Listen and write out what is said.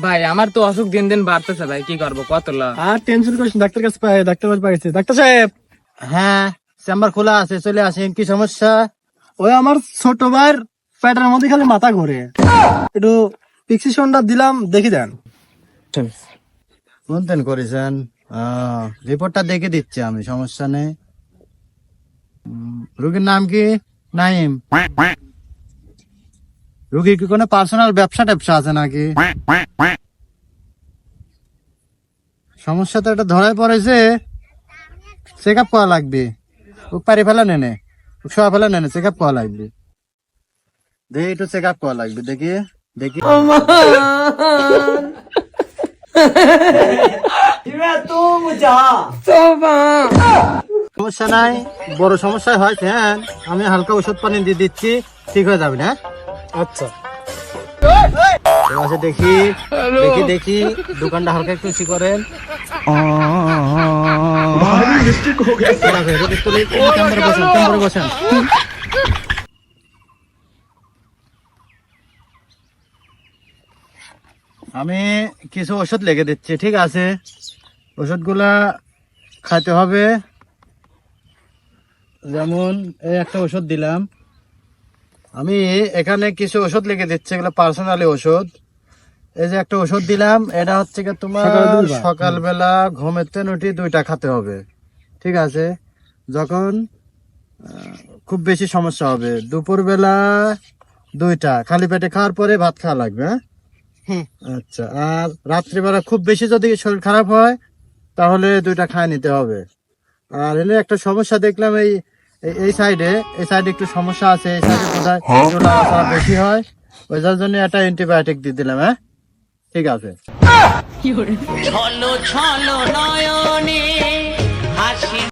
ভাই আমার তো অসুখ দিন দিন বাড়তেছে ভাই, কি করবো কত লাভ। আর টেনশন করিস না, ডাক্তার কাছে ডাক্তার কাছে পাইছি। ডাক্তার সাহেব, হ্যাঁ, চেম্বার খোলা আছে, চলে আসেন। কি সমস্যা? ওই আমার ছোট ভাইয়ের পেটের মধ্যে খালি মাথা ঘুরে, একটু প্রেসক্রিপশনটা দিলাম, দেখি দেন। কোনদিন করেছেন? রিপোর্টটা দেখে দিচ্ছি আমি, সমস্যা নেই। রোগীর নাম কি? নাইম। রোগীর কি কোনো পার্সোনাল ব্যবসা ট্যাবসা আছে নাকি? সমস্যা তো এটা ধরাই পড়েছে, চেক আপ করা লাগবে। ও পারি ফেলা নেনে, শোয়া ফেলা নেনে, চেক আপ করা লাগবে। দেখি একটু চেক আপ করা লাগবে, দেখি দেখি। সমস্যা নাই, বড় সমস্যা হয়েছে। হ্যাঁ, আমি হালকা ওষুধ পানি দিয়ে দিচ্ছি, ঠিক হয়ে যাবে না? আচ্ছা, আচ্ছা, দেখি দেখি দেখি, দোকানটা হালকা একটু সি করেন। চেম্বারে বসেন। আমি কিছু ওষুধ লিখে দিচ্ছি, ঠিক আছে? ওষুধগুলা খাইতে হবে। যেমন এই একটা ওষুধ দিলাম আমি, এখানে কিছু ওষুধ লিখে দিচ্ছি, এগুলো পার্সোনালি ওষুধ। এই যে একটা ওষুধ দিলাম, এটা হচ্ছে কি তোমার সকালবেলা ঘুমেতে উঠে 2টা খেতে হবে, ঠিক আছে? যখন খুব বেশি সমস্যা হবে, দুপুরবেলা 2টা, খালি পেটে খাওয়ার পরে ভাত খাওয়া লাগবে। হ্যাঁ, আচ্ছা। আর রাত্রিবেলা খুব বেশি যদি শরীর খারাপ হয়, তাহলে 2টা খায় নিতে হবে। আর এনে একটা সমস্যা দেখলাম, এই সাইডে একটু সমস্যা আছে, এই সাইডে বোধহয় একটু লাড়াচাড়া বেশি হয়, ওই যার জন্য একটা অ্যান্টিবায়োটিক দিয়ে দিলাম। হ্যাঁ, ঠিক আছে। ছলো ছলো নয়ন